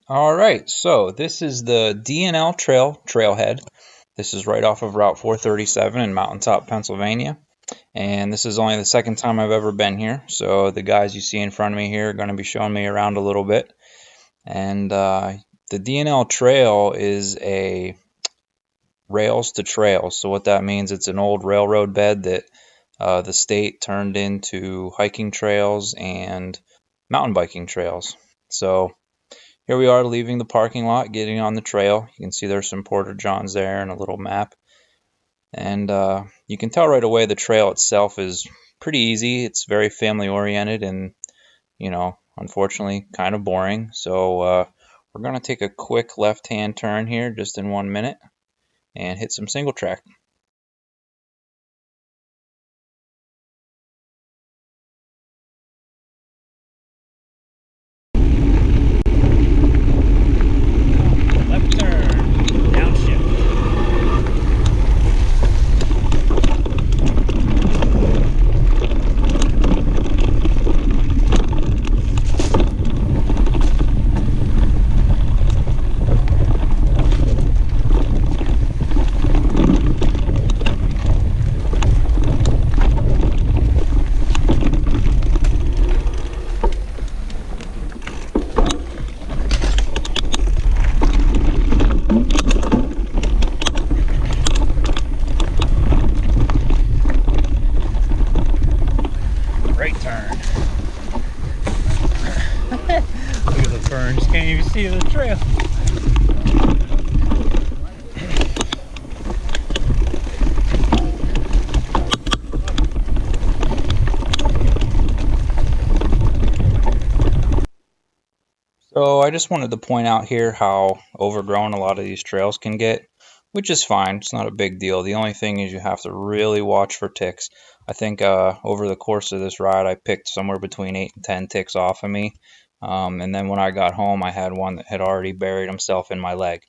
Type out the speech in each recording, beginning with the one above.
All right, so this is the D&L trailhead. This is right off of Route 437 in Mountaintop, Pennsylvania. And this is only the second time I've ever been here. So the guys you see in front of me here are going to be showing me around a little bit. And the D&L trail is a rails to trails. So what that means, it's an old railroad bed that the state turned into hiking trails and mountain biking trails. So here we are leaving the parking lot, getting on the trail. You can see there's some porta-johns there and a little map. And you can tell right away the trail itself is pretty easy. It's very family oriented and, unfortunately kind of boring. So we're going to take a quick left-hand turn here just in 1 minute and hit some single track. Left turn, downshift. Right turn. Look at the ferns, can't even see the trail. So I just wanted to point out here how overgrown a lot of these trails can get, which is fine. It's not a big deal. The only thing is you have to really watch for ticks. I think over the course of this ride, I picked somewhere between 8 and 10 ticks off of me. And then when I got home, I had one that had already buried himself in my leg.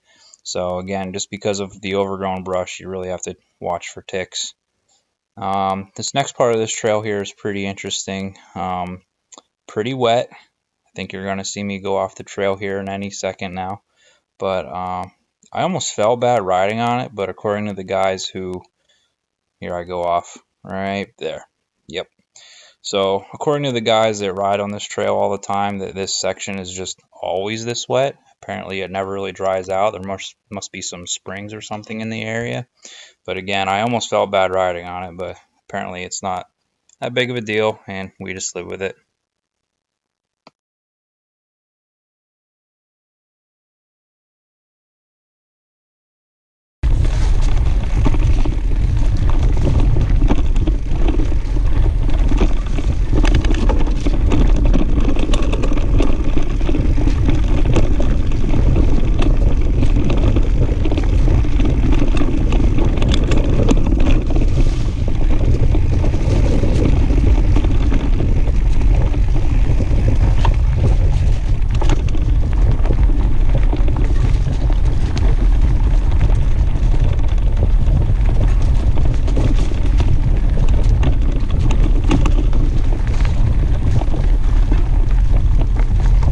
So again, just because of the overgrown brush, you really have to watch for ticks. This next part of this trail here is pretty interesting. Pretty wet. I think you're going to see me go off the trail here in any second now. But I almost felt bad riding on it, but according to the guys who... Here I go off. Right there. Yep. So according to the guys that ride on this trail all the time, that this section is just always this wet. Apparently it never really dries out. There must be some springs or something in the area. But again, I almost felt bad riding on it, but apparently it's not that big of a deal, and we just live with it.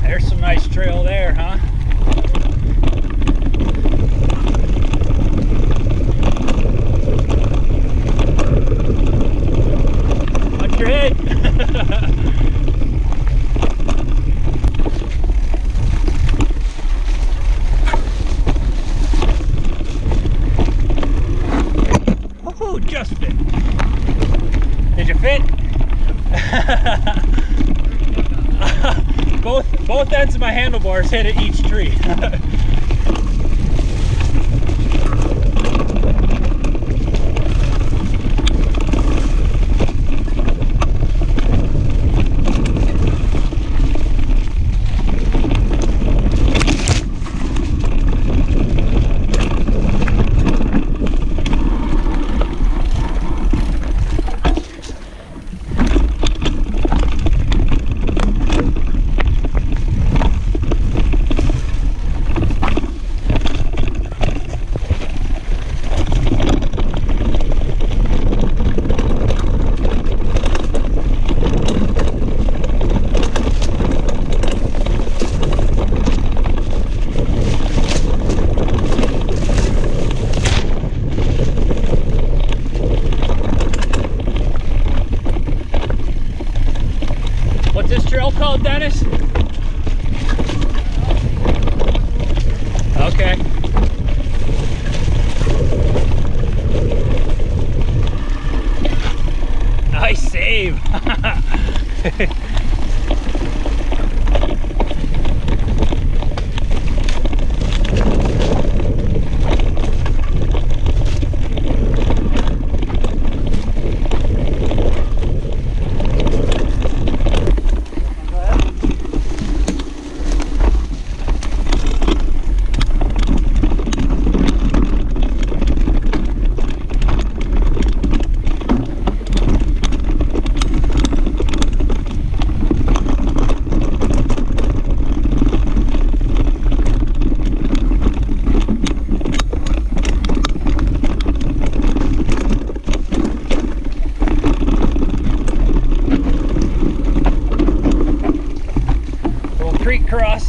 There's some nice trail there, huh? Watch your head. Oh, just fit. Did you fit? Both ends of my handlebars hit at each tree.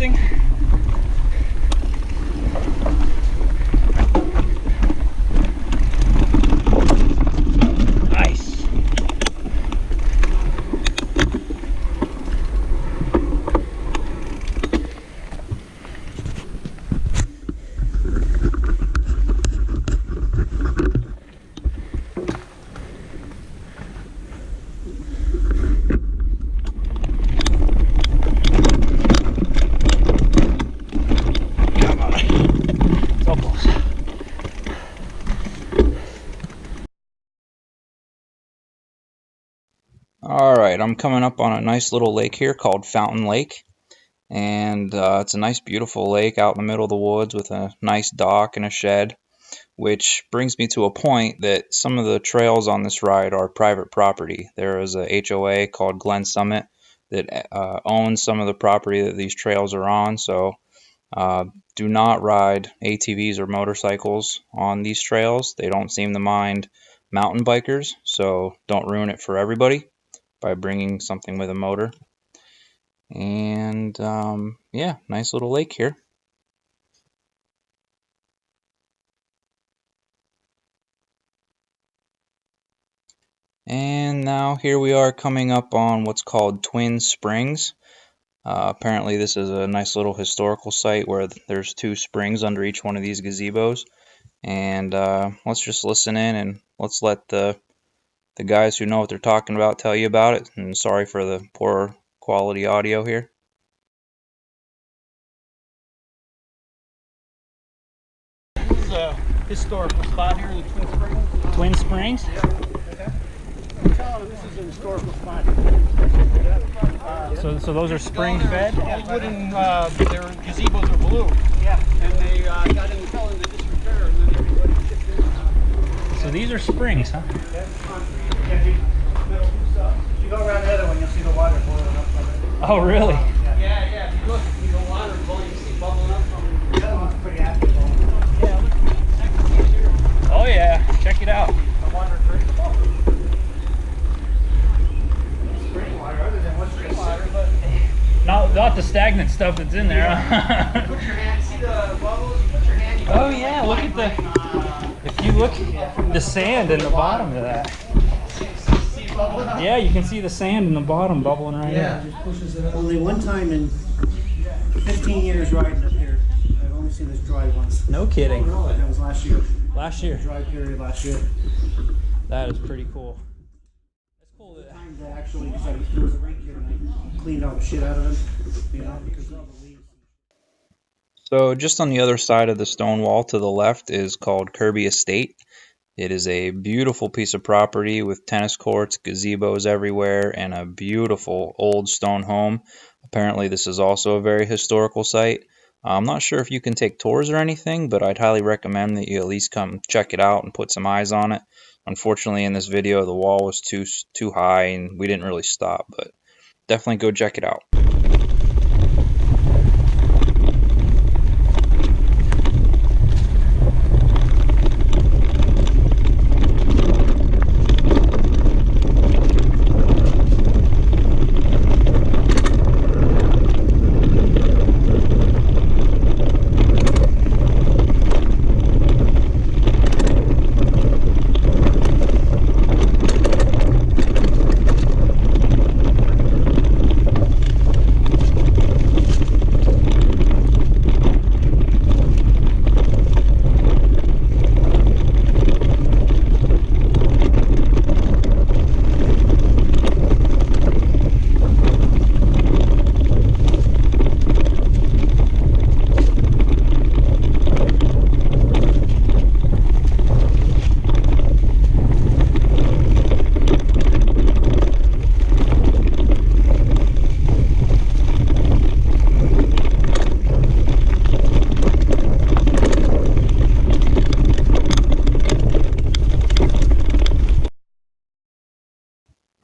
amazing. Nice. Alright, I'm coming up on a nice little lake here called Fountain Lake, and it's a nice beautiful lake out in the middle of the woods with a nice dock and a shed, which brings me to a point that some of the trails on this ride are private property. There is a HOA called Glen Summit that owns some of the property that these trails are on, so do not ride ATVs or motorcycles on these trails. They don't seem to mind mountain bikers, so don't ruin it for everybody by bringing something with a motor. And yeah, nice little lake here. And now here we are coming up on what's called Twin Springs. Apparently this is a nice little historical site where there's two springs under each one of these gazebos. And let's just listen in and let's let the guys who know what they're talking about tell you about it. And sorry for the poor quality audio here. This is a historical spot here in the Twin Springs. Twin Springs? Yeah. Okay. I'm telling them this is a historical spot. So those are spring fed? Yeah, wooden, their gazebos are blue. Yeah. And they got in the color in the disrepair, and then everybody chipped in. So these are springs, huh? Yeah, concrete. Yeah, if you go around the other one, you'll see the water boiling up from it. Oh, really? Yeah. If you look, you go water boiling, you see bubbling up from it. The other one's pretty active. Yeah, look. Oh, yeah. Check it out. The water drink. Spring water, other than what's spring water, but not the stagnant stuff that's in there. Put your hand, see the bubbles? You put your hand. Oh yeah, look at the. If you look, the sand in the bottom of that. Yeah, you can see the sand in the bottom bubbling right here. Only one time in 15 years riding up here, I've only seen this dry once. No kidding. Oh, that was last year. Last year. Dry period last year. That is pretty cool. That's cool. The time that actually, because there was a rake here and I cleaned all the shit out of them, you know, because of all the leaves. So just on the other side of the stone wall to the left is called Kirby Estate. It is a beautiful piece of property with tennis courts, gazebos everywhere, and a beautiful old stone home. Apparently this is also a very historical site. I'm not sure if you can take tours or anything, but I'd highly recommend that you at least come check it out and put some eyes on it. Unfortunately in this video the wall was too high and we didn't really stop, but definitely go check it out.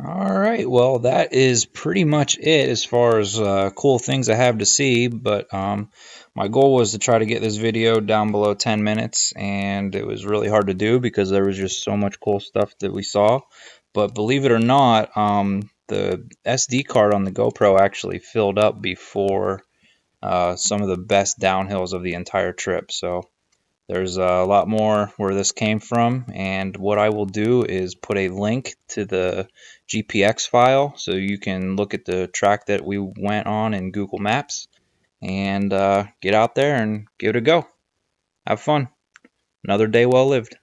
Alright, well that is pretty much it as far as cool things I have to see, but my goal was to try to get this video down below 10 minutes, and it was really hard to do because there was just so much cool stuff that we saw. But believe it or not, the SD card on the GoPro actually filled up before some of the best downhills of the entire trip. So there's a lot more where this came from, and what I will do is put a link to the GPX file so you can look at the track that we went on in Google Maps and get out there and give it a go. Have fun. Another day well lived.